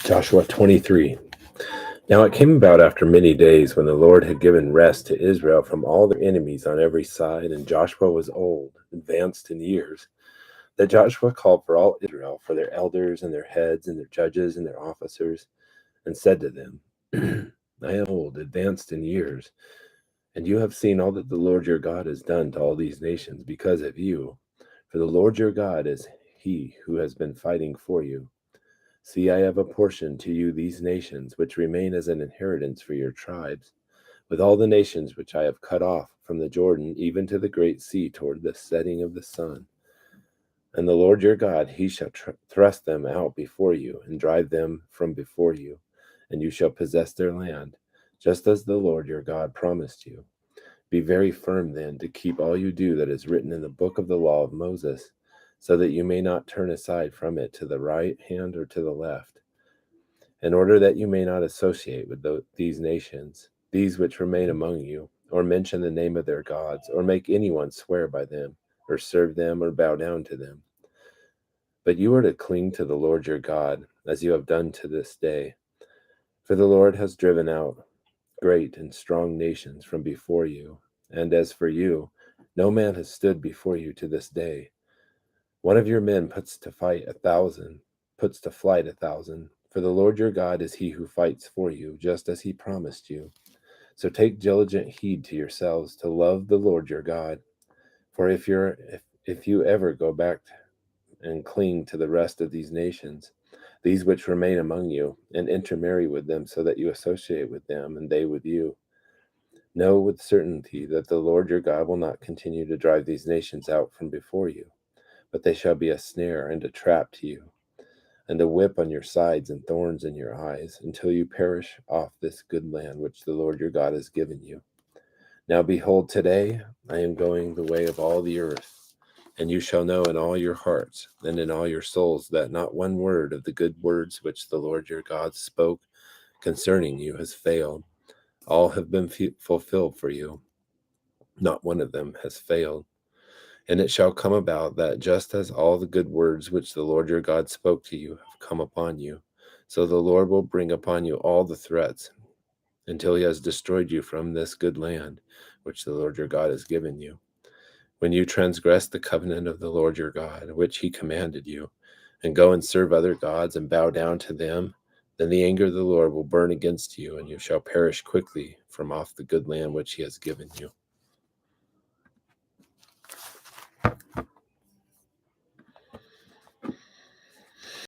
Joshua 23. Now it came about after many days, when the Lord had given rest to Israel from all their enemies on every side, and Joshua was old, advanced in years, that Joshua called for all Israel, for their elders and their heads and their judges and their officers, and said to them, I am old, advanced in years, and you have seen all that the Lord your God has done to all these nations because of you. For the Lord your God is he who has been fighting for you. See, I have apportioned to you these nations, which remain as an inheritance for your tribes, with all the nations which I have cut off from the Jordan, even to the great sea, toward the setting of the sun. And the Lord your God, he shall thrust them out before you, and drive them from before you, and you shall possess their land, just as the Lord your God promised you. Be very firm then to keep all you do that is written in the book of the law of Moses, so that you may not turn aside from it to the right hand or to the left, in order that you may not associate with these nations, these which remain among you, or mention the name of their gods, or make anyone swear by them, or serve them, or bow down to them. But you are to cling to the Lord your God, as you have done to this day. For the Lord has driven out great and strong nations from before you, and as for you, no man has stood before you to this day. One of your men puts to flight 1,000, for the Lord your God is he who fights for you, just as he promised you. So take diligent heed to yourselves to love the Lord your God. For if you ever go back and cling to the rest of these nations, these which remain among you, and intermarry with them, so that you associate with them, and they with you, know with certainty that the Lord your God will not continue to drive these nations out from before you, but they shall be a snare and a trap to you, and a whip on your sides and thorns in your eyes, until you perish off this good land which the Lord your God has given you. Now behold, today I am going the way of all the earth, and you shall know in all your hearts and in all your souls that not one word of the good words which the Lord your God spoke concerning you has failed. All have been fulfilled for you. Not one of them has failed. And it shall come about that just as all the good words which the Lord your God spoke to you have come upon you, so the Lord will bring upon you all the threats, until he has destroyed you from this good land which the Lord your God has given you. When you transgress the covenant of the Lord your God, which he commanded you, and go and serve other gods and bow down to them, then the anger of the Lord will burn against you, and you shall perish quickly from off the good land which he has given you.